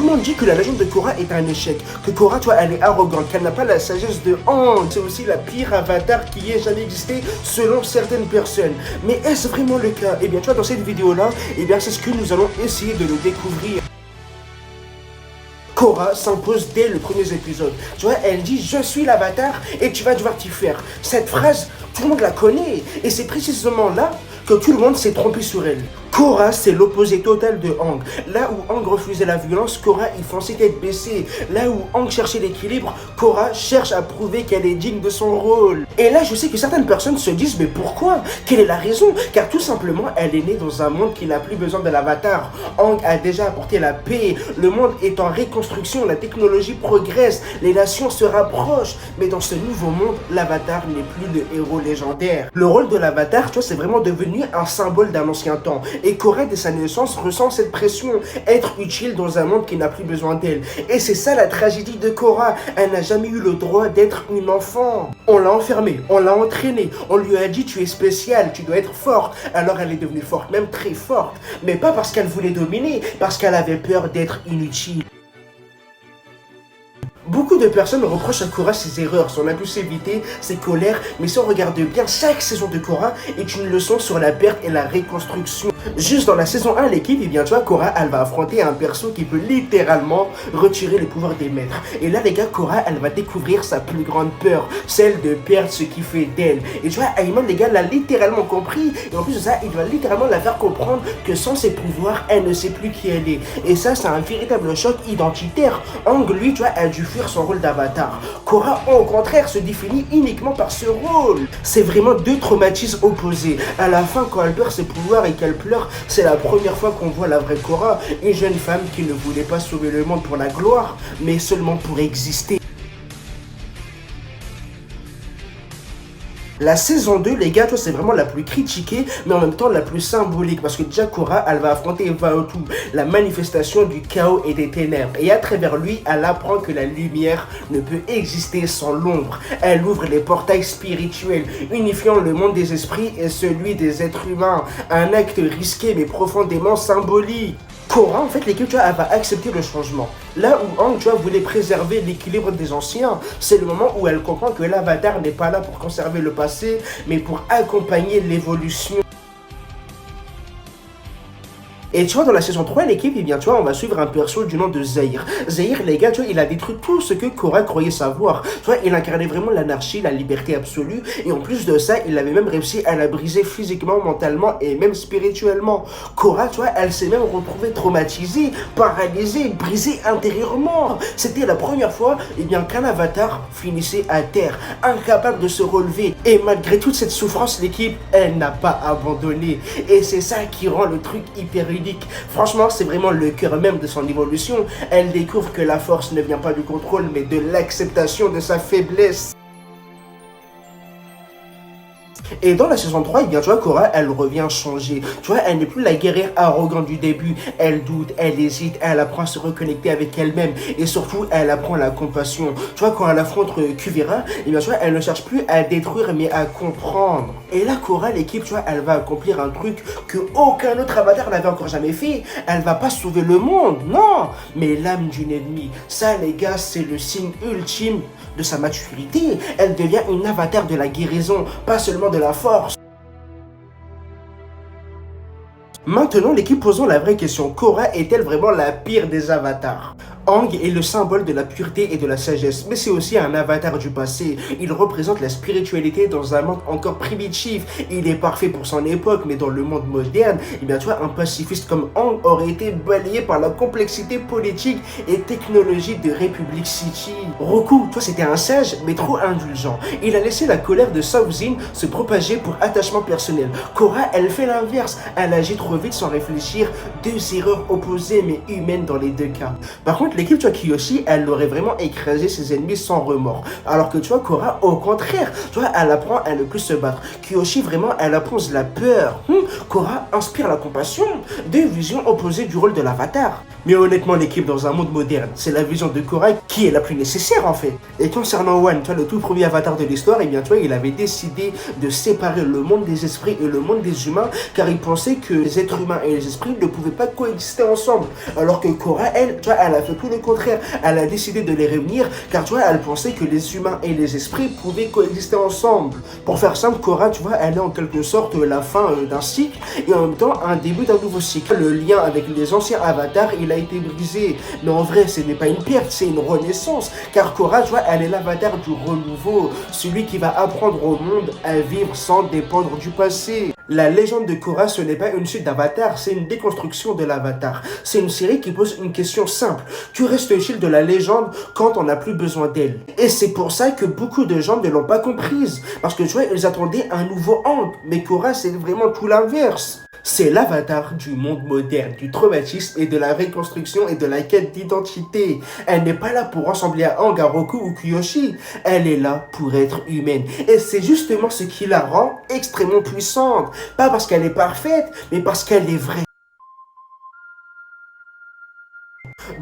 le monde dit que la légende de Korra est un échec, que Korra, tu vois, elle est arrogante, qu'elle n'a pas la sagesse de Aang. C'est aussi la pire avatar qui ait jamais existé selon certaines personnes. Mais est-ce vraiment le cas? Eh bien, tu vois, dans cette vidéo-là, eh bien, c'est ce que nous allons essayer de le découvrir. Korra s'impose dès le premier épisode. Tu vois, elle dit « Je suis l'avatar et tu vas devoir t'y faire ». Cette phrase, tout le monde la connaît. Et c'est précisément là que tout le monde s'est trompé sur elle. Korra, c'est l'opposé total de Aang. Là où Aang refusait la violence, Korra y fonçait tête baissée. Là où Aang cherchait l'équilibre, Korra cherche à prouver qu'elle est digne de son rôle. Et là, je sais que certaines personnes se disent, mais pourquoi? Quelle est la raison? Car tout simplement, elle est née dans un monde qui n'a plus besoin de l'avatar. Aang a déjà apporté la paix, le monde est en reconstruction, la technologie progresse, les nations se rapprochent. Mais dans ce nouveau monde, l'avatar n'est plus le héros légendaire. Le rôle de l'avatar, tu vois, c'est vraiment devenu un symbole d'un ancien temps. Et Korra, dès sa naissance, ressent cette pression, être utile dans un monde qui n'a plus besoin d'elle. Et c'est ça la tragédie de Korra. Elle n'a jamais eu le droit d'être une enfant. On l'a enfermée, on l'a entraînée, on lui a dit tu es spéciale, tu dois être forte. Alors elle est devenue forte, même très forte. Mais pas parce qu'elle voulait dominer, parce qu'elle avait peur d'être inutile. Beaucoup de personnes reprochent à Korra ses erreurs, son impulsivité, ses colères, mais si on regarde bien, chaque saison de Korra est une leçon sur la perte et la reconstruction. Juste dans la saison 1, l'équipe, eh bien tu vois, Korra, elle va affronter un perso qui peut littéralement retirer le pouvoir des maîtres. Et là, les gars, Korra, elle va découvrir sa plus grande peur, celle de perdre ce qui fait d'elle. Et tu vois, Aiman, les gars, l'a littéralement compris. Et en plus de ça, il va littéralement la faire comprendre que sans ses pouvoirs, elle ne sait plus qui elle est. Et ça, c'est un véritable choc identitaire. Aang, lui, tu vois, a dû fuir son rôle d'avatar. Korra, au contraire, se définit uniquement par ce rôle. C'est vraiment deux traumatismes opposés. À la fin, quand elle perd ses pouvoirs et qu'elle pleure, c'est la première fois qu'on voit la vraie Korra, une jeune femme qui ne voulait pas sauver le monde pour la gloire, mais seulement pour exister. La saison 2, les gars, tu vois, c'est vraiment la plus critiquée, mais en même temps la plus symbolique. Parce que déjà, Korra, elle va affronter Vaotu, la manifestation du chaos et des ténèbres. Et à travers lui, elle apprend que la lumière ne peut exister sans l'ombre. Elle ouvre les portails spirituels, unifiant le monde des esprits et celui des êtres humains. Un acte risqué, mais profondément symbolique. Korra, en fait, l'équipe, tu vois, elle va accepter le changement. Là où Aang, tu vois, voulait préserver l'équilibre des anciens, c'est le moment où elle comprend que l'avatar n'est pas là pour conserver le passé, mais pour accompagner l'évolution. Et tu vois, dans la saison 3, l'équipe, eh bien, tu vois, on va suivre un perso du nom de Zahir. Zahir, les gars, tu vois, il a détruit tout ce que Korra croyait savoir. Tu vois, il incarnait vraiment l'anarchie, la liberté absolue. Et en plus de ça, il avait même réussi à la briser physiquement, mentalement et même spirituellement. Korra, tu vois, elle s'est même retrouvée traumatisée, paralysée, brisée intérieurement. C'était la première fois, eh bien, qu'un avatar finissait à terre, incapable de se relever. Et malgré toute cette souffrance, l'équipe, elle n'a pas abandonné. Et c'est ça qui rend le truc hyper unique. Franchement, c'est vraiment le cœur même de son évolution. Elle découvre que la force ne vient pas du contrôle, mais de l'acceptation de sa faiblesse. Et dans la saison 3, eh bien, tu vois, Korra, elle revient changée. Tu vois, elle n'est plus la guerrière arrogante du début. Elle doute, elle hésite, elle apprend à se reconnecter avec elle-même. Et surtout, elle apprend la compassion. Tu vois, quand elle affronte Kuvira, eh bien, tu vois, elle ne cherche plus à détruire, mais à comprendre. Et là, Korra, l'équipe, tu vois, elle va accomplir un truc que aucun autre avatar n'avait encore jamais fait. Elle va pas sauver le monde, non, mais l'âme d'une ennemie. Ça, les gars, c'est le signe ultime de sa maturité. Elle devient une avatar de la guérison, pas seulement de la force. Maintenant, l'équipe posant la vraie question, Korra est-elle vraiment la pire des avatars? Aang est le symbole de la pureté et de la sagesse, mais c'est aussi un avatar du passé. Il représente la spiritualité dans un monde encore primitif. Il est parfait pour son époque, mais dans le monde moderne, eh bien, tu vois, un pacifiste comme Aang aurait été balayé par la complexité politique et technologique de Republic City. Roku, toi, c'était un sage, mais trop indulgent. Il a laissé la colère de Shao Xin se propager pour attachement personnel. Korra, elle fait l'inverse. Elle agit trop vite sans réfléchir. Deux erreurs opposées, mais humaines dans les deux cas. Par contre, L'équipe, tu vois, Kyoshi, elle aurait vraiment écrasé ses ennemis sans remords. Alors que tu vois, Korra, au contraire, tu vois, elle apprend à ne plus se battre. Kyoshi, vraiment, elle appose la peur. Korra inspire la compassion. Deux visions opposées du rôle de l'avatar. Mais honnêtement, l'équipe dans un monde moderne, c'est la vision de Korra qui est la plus nécessaire en fait. Et concernant One, tu vois, le tout premier avatar de l'histoire, et bien tu vois, il avait décidé de séparer le monde des esprits et le monde des humains, car il pensait que les êtres humains et les esprits ne pouvaient pas coexister ensemble. Alors que Korra, elle, tu vois, elle a fait tout le contraire. Elle a décidé de les réunir, car tu vois, elle pensait que les humains et les esprits pouvaient coexister ensemble. Pour faire simple, Korra, tu vois, elle est en quelque sorte la fin d'un cycle et en même temps un début d'un nouveau cycle. Le lien avec les anciens avatars, il a été brisé. Mais en vrai, ce n'est pas une perte, c'est une renaissance. Car Korra, tu vois, elle est l'avatar du renouveau. Celui qui va apprendre au monde à vivre sans dépendre du passé. La légende de Korra, ce n'est pas une suite d'Avatar, c'est une déconstruction de l'Avatar. C'est une série qui pose une question simple. Que reste-t-il de la légende quand on n'a plus besoin d'elle? Et c'est pour ça que beaucoup de gens ne l'ont pas comprise. Parce que tu vois, ils attendaient un nouveau angle. Mais Korra, c'est vraiment tout l'inverse. C'est l'avatar du monde moderne, du traumatisme et de la reconstruction et de la quête d'identité. Elle n'est pas là pour ressembler à Aang, à Roku ou Kyoshi. Elle est là pour être humaine. Et c'est justement ce qui la rend extrêmement puissante. Pas parce qu'elle est parfaite, mais parce qu'elle est vraie.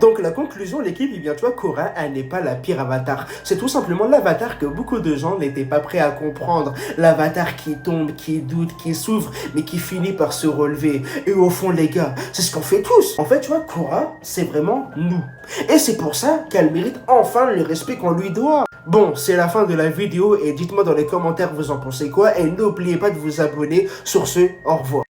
Donc la conclusion, l'équipe, eh bien tu vois, Korra, elle n'est pas la pire avatar. C'est tout simplement l'avatar que beaucoup de gens n'étaient pas prêts à comprendre. L'avatar qui tombe, qui doute, qui souffre, mais qui finit par se relever. Et au fond, les gars, c'est ce qu'on fait tous. En fait, tu vois, Korra, c'est vraiment nous. Et c'est pour ça qu'elle mérite enfin le respect qu'on lui doit. Bon, c'est la fin de la vidéo et dites-moi dans les commentaires vous en pensez quoi. Et n'oubliez pas de vous abonner. Sur ce, au revoir.